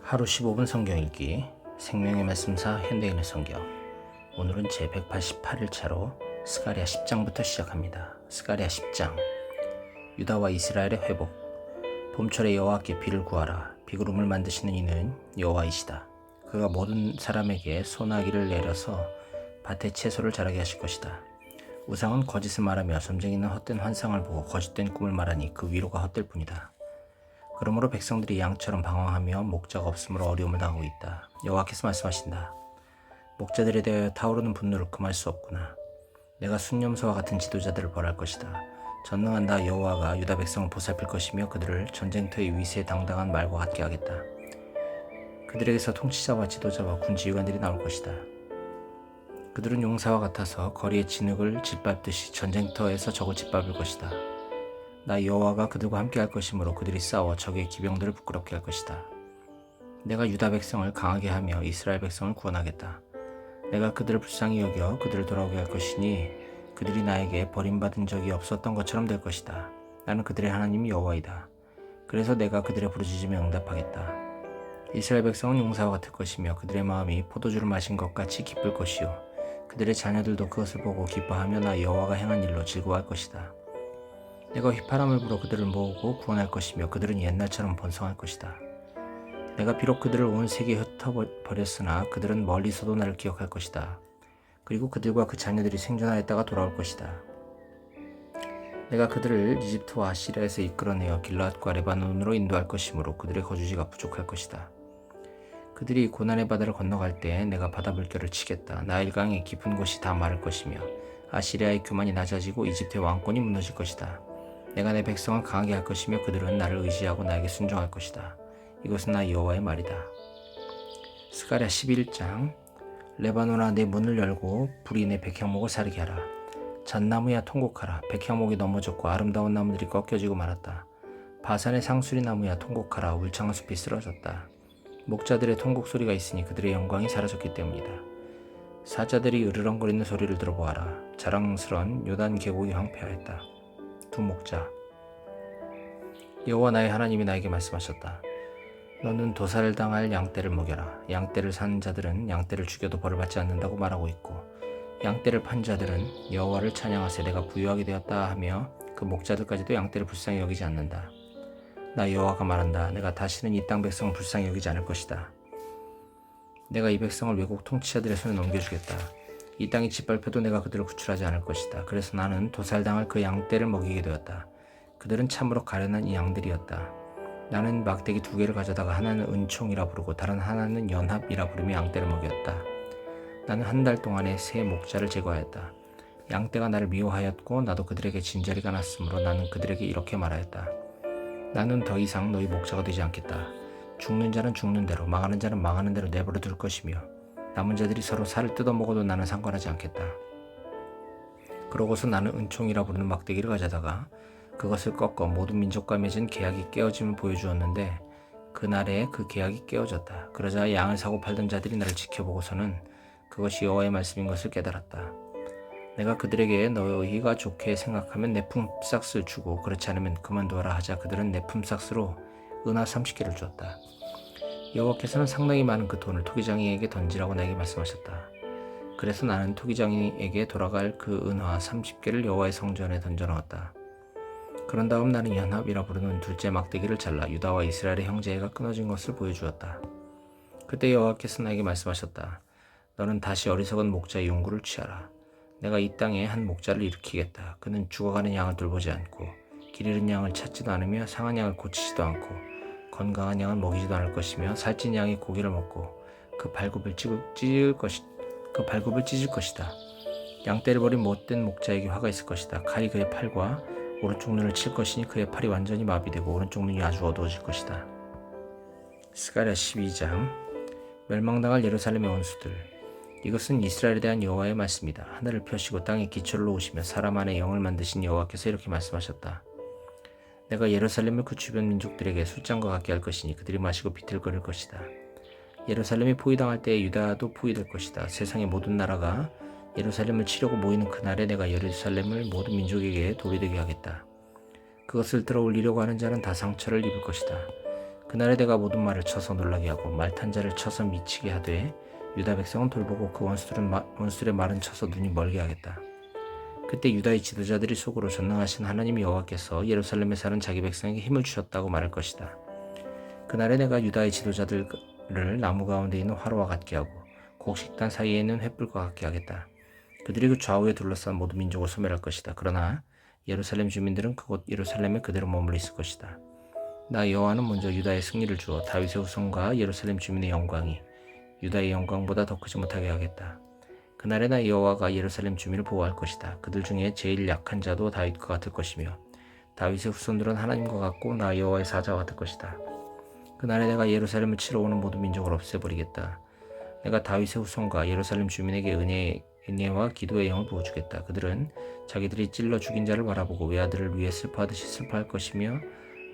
하루 15분 성경 읽기 생명의 말씀사 현대인의 성경. 오늘은 제188일차로 스가랴 10장부터 시작합니다. 스가랴 10장. 유다와 이스라엘의 회복. 봄철에 여호와께 비를 구하라. 비구름을 만드시는 이는 여호와이시다. 그가 모든 사람에게 소나기를 내려서 밭에 채소를 자라게 하실 것이다. 우상은 거짓을 말하며 점쟁이는 헛된 환상을 보고 거짓된 꿈을 말하니 그 위로가 헛될 뿐이다. 그러므로 백성들이 양처럼 방황하며 목자가 없으므로 어려움을 당하고 있다. 여호와께서 말씀하신다. 목자들에 대하여 타오르는 분노를 금할 수 없구나. 내가 순념소와 같은 지도자들을 벌할 것이다. 전능한 나 여호와가 유다 백성을 보살필 것이며 그들을 전쟁터의 위세 당당한 말과 같게 하겠다. 그들에게서 통치자와 지도자와 군지휘관들이 나올 것이다. 그들은 용사와 같아서 거리의 진흙을 짓밟듯이 전쟁터에서 적을 짓밟을 것이다. 나 여호와가 그들과 함께 할 것이므로 그들이 싸워 적의 기병들을 부끄럽게 할 것이다. 내가 유다 백성을 강하게 하며 이스라엘 백성을 구원하겠다. 내가 그들을 불쌍히 여겨 그들을 돌아오게 할 것이니 그들이 나에게 버림받은 적이 없었던 것처럼 될 것이다. 나는 그들의 하나님 여호와이다. 그래서 내가 그들의 부르짖음에 응답하겠다. 이스라엘 백성은 용사와 같을 것이며 그들의 마음이 포도주를 마신 것 같이 기쁠 것이요 그들의 자녀들도 그것을 보고 기뻐하며 나 여호와가 행한 일로 즐거워할 것이다. 내가 휘파람을 불어 그들을 모으고 구원할 것이며 그들은 옛날처럼 번성할 것이다. 내가 비록 그들을 온 세계에 흩어버렸으나 그들은 멀리서도 나를 기억할 것이다. 그리고 그들과 그 자녀들이 생존하였다가 돌아올 것이다. 내가 그들을 이집트와 아시리아에서 이끌어내어 길르앗과 레바논으로 인도할 것이므로 그들의 거주지가 부족할 것이다. 그들이 고난의 바다를 건너갈 때 내가 바다 물결을 치겠다. 나일강의 깊은 곳이 다 마를 것이며 아시리아의 교만이 낮아지고 이집트의 왕권이 무너질 것이다. 내가 내 백성을 강하게 할 것이며 그들은 나를 의지하고 나에게 순종할 것이다. 이것은 나 여호와의 말이다. 스가랴 11장. 레바논아 내 문을 열고 불이 내 백향목을 사르게 하라. 잣나무야 통곡하라. 백향목이 넘어졌고 아름다운 나무들이 꺾여지고 말았다. 바산의 상수리 나무야 통곡하라. 울창한 숲이 쓰러졌다. 목자들의 통곡 소리가 있으니 그들의 영광이 사라졌기 때문이다. 사자들이 으르렁거리는 소리를 들어보아라. 자랑스런 요단 계곡이 황폐하였다. 두 목자. 여호와 나의 하나님이 나에게 말씀하셨다. 너는 도살을 당할 양떼를 먹여라. 양떼를 산 자들은 양떼를 죽여도 벌을 받지 않는다고 말하고 있고 양떼를 판 자들은 여호와를 찬양하세 내가 부유하게 되었다 하며 그 목자들까지도 양떼를 불쌍히 여기지 않는다. 나 여호와가 말한다. 내가 다시는 이 땅 백성을 불쌍히 여기지 않을 것이다. 내가 이 백성을 외국 통치자들의 손에 넘겨주겠다. 이 땅이 짓밟혀도 내가 그들을 구출하지 않을 것이다. 그래서 나는 도살당할 그 양떼를 먹이게 되었다. 그들은 참으로 가련한 이 양들이었다. 나는 막대기 2개를 가져다가 하나는 은총이라 부르고 다른 하나는 연합이라 부르며 양떼를 먹였다. 나는 한 달 동안에 새 목자를 제거하였다. 양떼가 나를 미워하였고 나도 그들에게 진저리가 났으므로 나는 그들에게 이렇게 말하였다. 나는 더 이상 너희 목자가 되지 않겠다. 죽는 자는 죽는 대로 망하는 자는 망하는 대로 내버려 둘 것이며 남은 자들이 서로 살을 뜯어먹어도 나는 상관하지 않겠다. 그러고서 나는 은총이라 부르는 막대기를 가져다가 그것을 꺾어 모든 민족과 맺은 계약이 깨어짐을 보여주었는데 그날에 그 계약이 깨어졌다. 그러자 양을 사고 팔던 자들이 나를 지켜보고서는 그것이 여호와의 말씀인 것을 깨달았다. 내가 그들에게 너희가 좋게 생각하면 내 품삯을 주고 그렇지 않으면 그만두어라 하자 그들은 내 품삯으로 은화 30개를 주었다. 여호와께서는 상당히 많은 그 돈을 토기장이에게 던지라고 나에게 말씀하셨다. 그래서 나는 토기장이에게 돌아갈 그 은화 30개를 여호와의 성전에 던져넣었다. 그런 다음 나는 연합이라 부르는 둘째 막대기를 잘라 유다와 이스라엘의 형제가 끊어진 것을 보여주었다. 그때 여호와께서 나에게 말씀하셨다. 너는 다시 어리석은 목자의 용구를 취하라. 내가 이 땅에 한 목자를 일으키겠다. 그는 죽어가는 양을 돌보지 않고 길 잃은 양을 찾지도 않으며 상한 양을 고치지도 않고 건강한 양을 먹이지도 않을 것이며 살찐 양이 고기를 먹고 그 발굽을 찢을 것이다. 양떼를 버린 못된 목자에게 화가 있을 것이다. 칼이 그의 팔과 오른쪽 눈을 칠 것이니 그의 팔이 완전히 마비되고 오른쪽 눈이 아주 어두워질 것이다. 스가랴 12장. 멸망당할 예루살렘의 원수들. 이것은 이스라엘에 대한 여호와의 말씀이다. 하늘을 펴시고 땅에 기초를 놓으시며 사람 안에 영을 만드신 여호와께서 이렇게 말씀하셨다. 내가 예루살렘을 그 주변 민족들에게 술잔과 같게 할 것이니 그들이 마시고 비틀거릴 것이다. 예루살렘이 포위당할 때에 유다도 포위될 것이다. 세상의 모든 나라가 예루살렘을 치려고 모이는 그날에 내가 예루살렘을 모든 민족에게 돌이 되게 하겠다. 그것을 들어올리려고 하는 자는 다 상처를 입을 것이다. 그날에 내가 모든 말을 쳐서 놀라게 하고 말탄 자를 쳐서 미치게 하되 유다 백성은 돌보고 그 원수들의 말은 쳐서 눈이 멀게 하겠다. 그때 유다의 지도자들이 속으로 전능하신 하나님 여호와께서 예루살렘에 사는 자기 백성에게 힘을 주셨다고 말할 것이다. 그날에 내가 유다의 지도자들을 나무 가운데 있는 화로와 같게 하고 곡식단 사이에 있는 횃불과 같게 하겠다. 그들이 그 좌우에 둘러싼 모든 민족을 소멸할 것이다. 그러나 예루살렘 주민들은 그곳 예루살렘에 그대로 머물러 있을 것이다. 나 여호와는 먼저 유다의 승리를 주어 다윗의 후손과 예루살렘 주민의 영광이 유다의 영광보다 더 크지 못하게 하겠다. 그날에 나 여호와가 예루살렘 주민을 보호할 것이다. 그들 중에 제일 약한 자도 다윗과 같을 것이며 다윗의 후손들은 하나님과 같고 나 여호와의 사자와 같을 것이다. 그날에 내가 예루살렘을 치러 오는 모든 민족을 없애버리겠다. 내가 다윗의 후손과 예루살렘 주민에게 은혜와 기도의 영을 부어주겠다. 그들은 자기들이 찔러 죽인 자를 바라보고 외아들을 위해 슬퍼하듯이 슬퍼할 것이며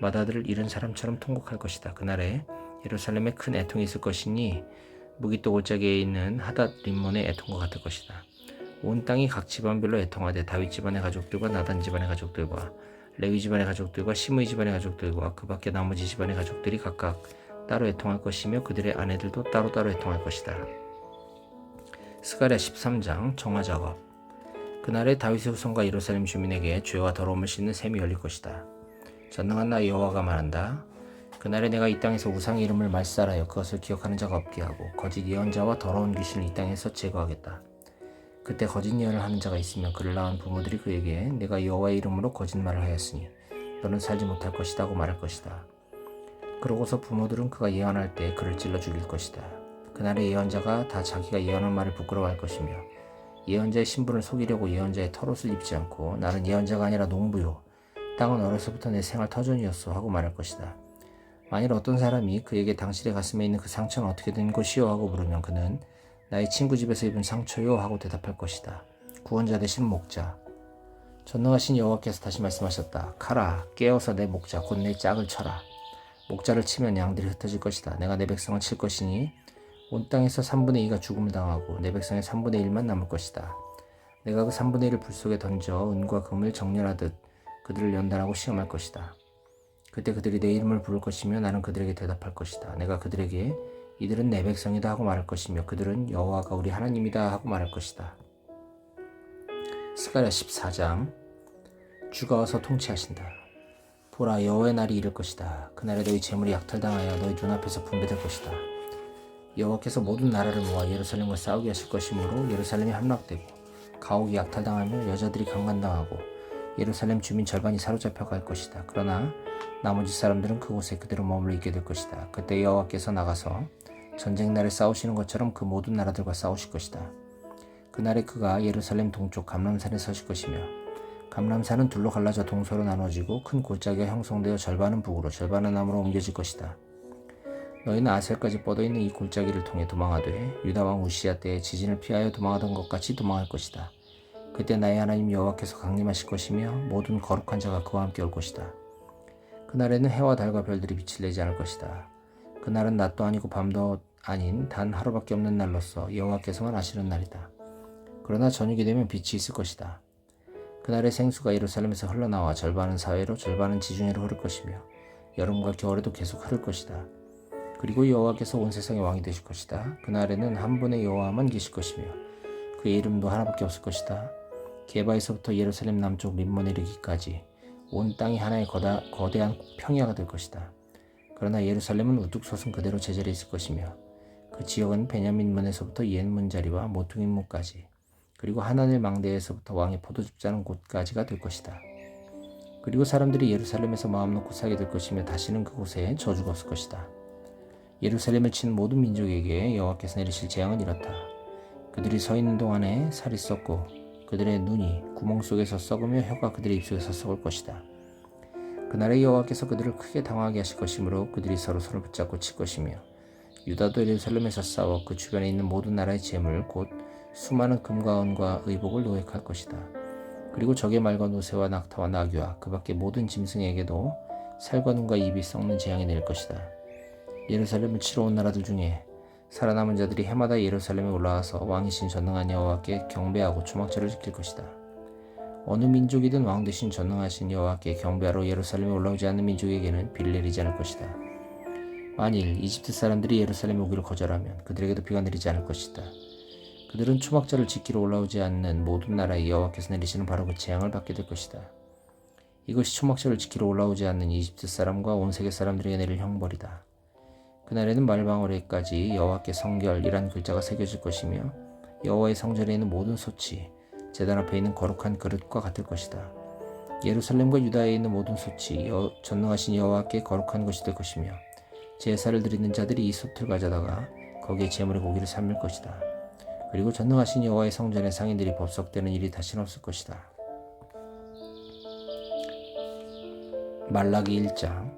맏아들을 잃은 사람처럼 통곡할 것이다. 그날에 예루살렘에 큰 애통이 있을 것이니 무기또 골짜기에 있는 하닷 림몬의 애통과 같을 것이다. 온 땅이 각 집안별로 애통하되 다윗 집안의 가족들과 나단 집안의 가족들과 레위 집안의 가족들과 시므이 집안의 가족들과 그 밖에 나머지 집안의 가족들이 각각 따로 애통할 것이며 그들의 아내들도 따로따로 애통할 것이다. 스가랴 13장 정화 작업. 그날에 다윗의 후손과 예루살렘 주민에게 죄와 더러움을 씻는 셈이 열릴 것이다. 전능한 나 여호와가 말한다. 그날에 내가 이 땅에서 우상의 이름을 말살하여 그것을 기억하는 자가 없게 하고 거짓 예언자와 더러운 귀신을 이 땅에서 제거하겠다. 그때 거짓 예언을 하는 자가 있으면 그를 낳은 부모들이 그에게 내가 여호와의 이름으로 거짓말을 하였으니 너는 살지 못할 것이다 고 말할 것이다. 그러고서 부모들은 그가 예언할 때 그를 찔러 죽일 것이다. 그날에 예언자가 다 자기가 예언한 말을 부끄러워할 것이며 예언자의 신분을 속이려고 예언자의 털옷을 입지 않고 나는 예언자가 아니라 농부요 땅은 어려서부터 내 생활 터전이었어 하고 말할 것이다. 만일 어떤 사람이 그에게 당신의 가슴에 있는 그 상처는 어떻게 된 것이요 하고 물으면 그는 나의 친구 집에서 입은 상처요 하고 대답할 것이다. 구원자 대신 목자. 전능하신 여호와께서 다시 말씀하셨다. 가라 깨어서 내 목자 곧 내 짝을 쳐라. 목자를 치면 양들이 흩어질 것이다. 내가 내 백성을 칠 것이니 온 땅에서 3분의 2가 죽음을 당하고 내 백성의 3분의 1만 남을 것이다. 내가 그 3분의 1을 불 속에 던져 은과 금을 정렬하듯 그들을 연단하고 시험할 것이다. 그때 그들이 내 이름을 부를 것이며 나는 그들에게 대답할 것이다. 내가 그들에게 이들은 내 백성이다 하고 말할 것이며 그들은 여호와가 우리 하나님이다 하고 말할 것이다. 스가랴 14장 주가 와서 통치하신다. 보라 여호와의 날이 이를 것이다. 그날에 너희 재물이 약탈당하여 너희 눈앞에서 분배될 것이다. 여호와께서 모든 나라를 모아 예루살렘과 싸우게 하실 것이므로 예루살렘이 함락되고 가옥이 약탈당하며 여자들이 강간당하고 예루살렘 주민 절반이 사로잡혀 갈 것이다. 그러나 나머지 사람들은 그곳에 그대로 머물러 있게 될 것이다. 그때 여호와께서 나가서 전쟁날에 싸우시는 것처럼 그 모든 나라들과 싸우실 것이다. 그날에 그가 예루살렘 동쪽 감람산에 서실 것이며 감람산은 둘로 갈라져 동서로 나눠지고 큰 골짜기가 형성되어 절반은 북으로 절반은 남으로 옮겨질 것이다. 너희는 아셀까지 뻗어있는 이 골짜기를 통해 도망하되 유다왕 우시야 때에 지진을 피하여 도망하던 것 같이 도망할 것이다. 그때 나의 하나님 여호와께서 강림하실 것이며 모든 거룩한 자가 그와 함께 올 것이다. 그날에는 해와 달과 별들이 빛을 내지 않을 것이다. 그날은 낮도 아니고 밤도 아닌 단 하루밖에 없는 날로서 여호와께서만 아시는 날이다. 그러나 저녁이 되면 빛이 있을 것이다. 그날의 생수가 예루살렘에서 흘러나와 절반은 사회로 절반은 지중해로 흐를 것이며 여름과 겨울에도 계속 흐를 것이다. 그리고 여호와께서 온 세상의 왕이 되실 것이다. 그날에는 한 분의 여호와만 계실 것이며 그의 이름도 하나밖에 없을 것이다. 게바에서부터 예루살렘 남쪽 림몬에 이르기까지 온 땅이 하나의 거대한 평야가 될 것이다. 그러나 예루살렘은 우뚝 솟은 그대로 제자리에 있을 것이며 그 지역은 베냐민 문에서부터 옛 문자리와 모퉁이 문까지 그리고 하나늘 망대에서부터 왕의 포도즙 자는 곳까지가 될 것이다. 그리고 사람들이 예루살렘에서 마음 놓고 살게 될 것이며 다시는 그곳에 저주가 없을 것이다. 예루살렘을 치는 모든 민족에게 여호와께서 내리실 재앙은 이렇다. 그들이 서 있는 동안에 살이 썩고 그들의 눈이 구멍 속에서 썩으며 혀가 그들의 입속에서 썩을 것이다. 그날에 여호와께서 그들을 크게 당황하게 하실 것이므로 그들이 서로 손을 붙잡고 칠 것이며 유다도 예루살렘에서 싸워 그 주변에 있는 모든 나라의 재물 곧 수많은 금과 은과 의복을 노획할 것이다. 그리고 적의 말과 노새와 낙타와 나귀와 그 밖의 모든 짐승에게도 살과 눈과 입이 썩는 재앙이 내릴 것이다. 예루살렘을 치러 온 나라들 중에 살아남은 자들이 해마다 예루살렘에 올라와서 왕이신 전능한 여호와께 경배하고 초막절을 지킬 것이다. 어느 민족이든 왕 되신 전능하신 여호와께 경배하러 예루살렘에 올라오지 않는 민족에게는 비를 내리지 않을 것이다. 만일 이집트 사람들이 예루살렘에 오기를 거절하면 그들에게도 비가 내리지 않을 것이다. 그들은 초막절을 지키러 올라오지 않는 모든 나라에 여호와께서 내리시는 바로 그 재앙을 받게 될 것이다. 이것이 초막절을 지키러 올라오지 않는 이집트 사람과 온 세계 사람들에게 내릴 형벌이다. 그날에는 말방울에까지 여호와께 성결이란 글자가 새겨질 것이며 여호와의 성전에 있는 모든 소치, 제단 앞에 있는 거룩한 그릇과 같을 것이다. 예루살렘과 유다에 있는 모든 소치, 전능하신 여호와께 거룩한 것이 될 것이며 제사를 드리는 자들이 이 솥을 가져다가 거기에 제물의 고기를 삶을 것이다. 그리고 전능하신 여호와의 성전에 상인들이 법석되는 일이 다시는 없을 것이다. 말라기 1장.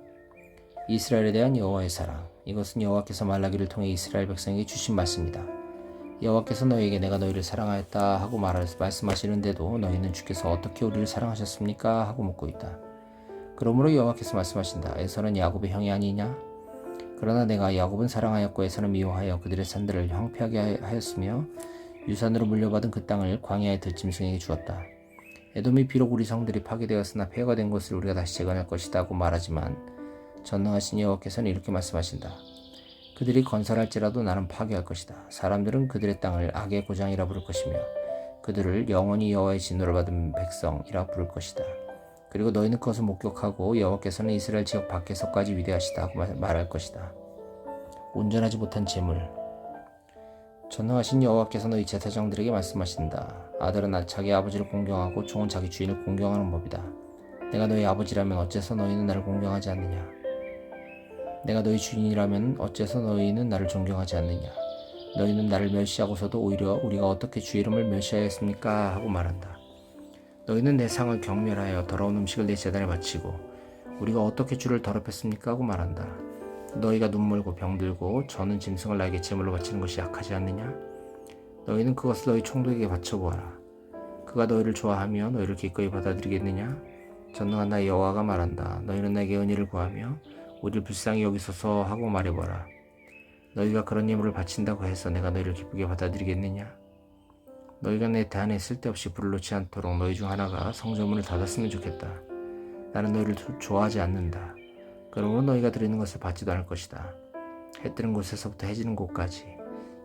이스라엘에 대한 여호와의 사랑. 이것은 여호와께서 말라기를 통해 이스라엘 백성에게 주신 말씀이다. 여호와께서 너희에게 내가 너희를 사랑하였다 하고 말씀하시는데도 너희는 주께서 어떻게 우리를 사랑하셨습니까? 하고 묻고 있다. 그러므로 여호와께서 말씀하신다. 에서는 야곱의 형이 아니냐? 그러나 내가 야곱은 사랑하였고 에서는 미워하여 그들의 산들을 황폐하게 하였으며 유산으로 물려받은 그 땅을 광야의 들짐승에게 주었다. 에돔이 비록 우리 성들이 파괴되었으나 폐허가 된 것을 우리가 다시 재건할 것이다 하고 말하지만 전능하신 여호와께서는 이렇게 말씀하신다. 그들이 건설할지라도 나는 파괴할 것이다. 사람들은 그들의 땅을 악의 고장이라 부를 것이며 그들을 영원히 여호와의 진노를 받은 백성이라 부를 것이다. 그리고 너희는 그것을 목격하고 여호와께서는 이스라엘 지역 밖에서까지 위대하시다 하고 말할 것이다. 온전하지 못한 재물. 전능하신 여호와께서 너희 제사장들에게 말씀하신다. 아들은 자기 아버지를 공경하고 종은 자기 주인을 공경하는 법이다. 내가 너희 아버지라면 어째서 너희는 나를 공경하지 않느냐? 내가 너희 주인이라면 어째서 너희는 나를 존경하지 않느냐? 너희는 나를 멸시하고서도 오히려 우리가 어떻게 주 이름을 멸시하였습니까? 하고 말한다. 너희는 내 상을 경멸하여 더러운 음식을 내 제단에 바치고 우리가 어떻게 주를 더럽혔습니까? 하고 말한다. 너희가 눈물고 병들고 저는 짐승을 나에게 제물로 바치는 것이 악하지 않느냐? 너희는 그것을 너희 총독에게 바쳐보아라. 그가 너희를 좋아하며 너희를 기꺼이 받아들이겠느냐? 전능한 나의 여호와가 말한다. 너희는 나에게 은혜를 구하며 우리를 불쌍히 여기소서 하고 말해보라. 너희가 그런 예물을 바친다고 해서 내가 너희를 기쁘게 받아들이겠느냐? 너희가 내 대안에 쓸데없이 불을 놓지 않도록 너희 중 하나가 성전문을 닫았으면 좋겠다. 나는 너희를 좋아하지 않는다. 그러므로 너희가 드리는 것을 받지도 않을 것이다. 해 뜨는 곳에서부터 해지는 곳까지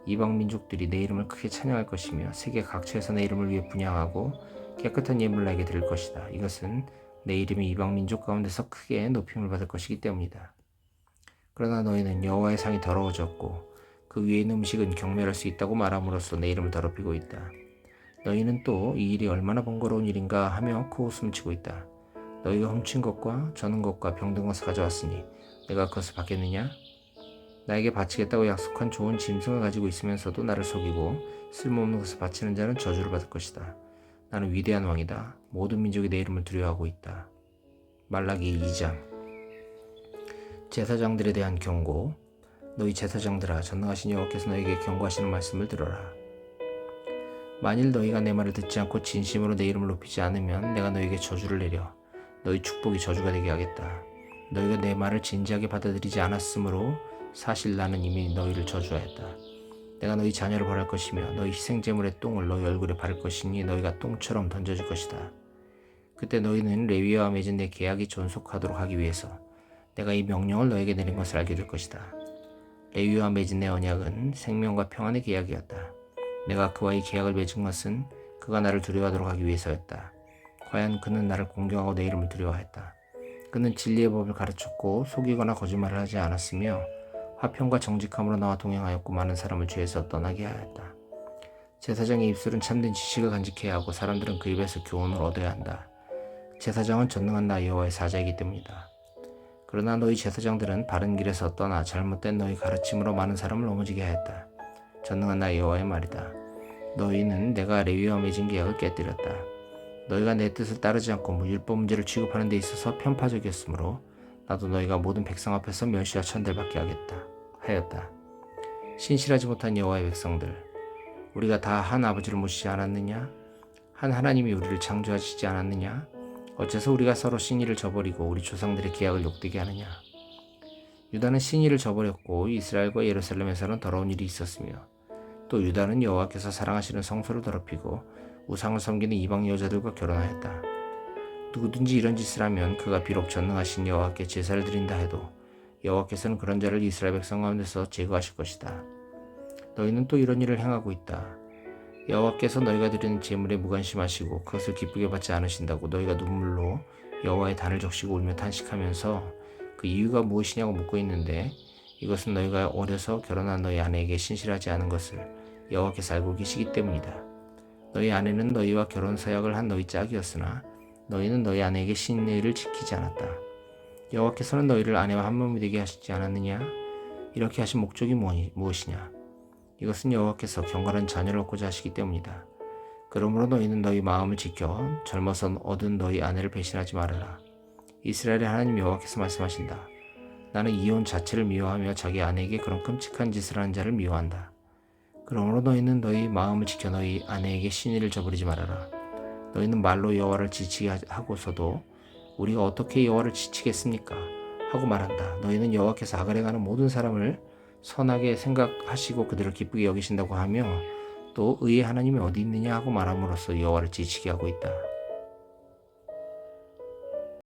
이방 민족들이 내 이름을 크게 찬양할 것이며 세계 각처에서 내 이름을 위해 분향하고 깨끗한 예물을 나에게 드릴 것이다. 이것은 내 이름이 이방 민족 가운데서 크게 높임을 받을 것이기 때문이다. 그러나 너희는 여호와의 상이 더러워졌고 그 위에 있는 음식은 경멸할 수 있다고 말함으로써 내 이름을 더럽히고 있다. 너희는 또 이 일이 얼마나 번거로운 일인가 하며 코웃음을 치고 있다. 너희가 훔친 것과 저는 것과 병든 것을 가져왔으니 내가 그것을 받겠느냐? 나에게 바치겠다고 약속한 좋은 짐승을 가지고 있으면서도 나를 속이고 쓸모없는 것을 바치는 자는 저주를 받을 것이다. 나는 위대한 왕이다. 모든 민족이 내 이름을 두려워하고 있다. 말라기 2장. 제사장들에 대한 경고. 너희 제사장들아, 전능하신 여호와께서 너희에게 경고하시는 말씀을 들어라. 만일 너희가 내 말을 듣지 않고 진심으로 내 이름을 높이지 않으면 내가 너희에게 저주를 내려 너희 축복이 저주가 되게 하겠다. 너희가 내 말을 진지하게 받아들이지 않았으므로 사실 나는 이미 너희를 저주하였다. 내가 너희 자녀를 벌할 것이며 너희 희생제물의 똥을 너희 얼굴에 바를 것이니 너희가 똥처럼 던져질 것이다. 그때 너희는 레위와 맺은 내 계약이 존속하도록 하기 위해서 내가 이 명령을 너에게 내린 것을 알게 될 것이다. 레위와 맺은 내 언약은 생명과 평안의 계약이었다. 내가 그와 이 계약을 맺은 것은 그가 나를 두려워하도록 하기 위해서였다. 과연 그는 나를 공경하고 내 이름을 두려워했다. 그는 진리의 법을 가르쳤고 속이거나 거짓말을 하지 않았으며 화평과 정직함으로 나와 동행하였고 많은 사람을 죄에서 떠나게 하였다. 제사장의 입술은 참된 지식을 간직해야 하고 사람들은 그 입에서 교훈을 얻어야 한다. 제사장은 전능한 나 여호와의 사자이기 때문이다. 그러나 너희 제사장들은 바른 길에서 떠나 잘못된 너희 가르침으로 많은 사람을 넘어지게 하였다. 전능한 나 여호와의 말이다. 너희는 내가 레위와 맺은 계약을 깨뜨렸다. 너희가 내 뜻을 따르지 않고 율법 문제를 취급하는 데 있어서 편파적이었으므로 나도 너희가 모든 백성 앞에서 멸시와 천대받게 하였다. 신실하지 못한 여호와의 백성들, 우리가 다 한 아버지를 모시지 않았느냐? 한 하나님이 우리를 창조하시지 않았느냐? 어째서 우리가 서로 신의를 저버리고 우리 조상들의 계약을 욕되게 하느냐? 유다는 신의를 저버렸고 이스라엘과 예루살렘에서는 더러운 일이 있었으며 또 유다는 여호와께서 사랑하시는 성소를 더럽히고 우상을 섬기는 이방 여자들과 결혼하였다. 누구든지 이런 짓을 하면 그가 비록 전능하신 여호와께 제사를 드린다 해도 여호와께서는 그런 자를 이스라엘 백성 가운데서 제거하실 것이다. 너희는 또 이런 일을 행하고 있다. 여호와께서 너희가 드리는 제물에 무관심하시고 그것을 기쁘게 받지 않으신다고 너희가 눈물로 여호와의 단을 적시고 울며 탄식하면서 그 이유가 무엇이냐고 묻고 있는데, 이것은 너희가 어려서 결혼한 너희 아내에게 신실하지 않은 것을 여호와께서 알고 계시기 때문이다. 너희 아내는 너희와 결혼 서약을 한 너희 짝이었으나 너희는 너희 아내에게 신의를 지키지 않았다. 여호와께서는 너희를 아내와 한 몸이 되게 하시지 않았느냐? 이렇게 하신 목적이 무엇이냐? 이것은 여호와께서 경건한 자녀를 얻고자 하시기 때문이다. 그러므로 너희는 너희 마음을 지켜 젊어서 얻은 너희 아내를 배신하지 말아라. 이스라엘의 하나님 여호와께서 말씀하신다. 나는 이혼 자체를 미워하며 자기 아내에게 그런 끔찍한 짓을 하는 자를 미워한다. 그러므로 너희는 너희 마음을 지켜 너희 아내에게 신의를 저버리지 말아라. 너희는 말로 여호와를 지치게 하고서도 우리가 어떻게 여호와를 지치겠습니까? 하고 말한다. 너희는 여호와께서 아갈에 가는 모든 사람을 선하게 생각하시고 그들을 기쁘게 여기신다고 하며 또 의의 하나님이 어디 있느냐 하고 말함으로써 여호와를 지치게 하고 있다.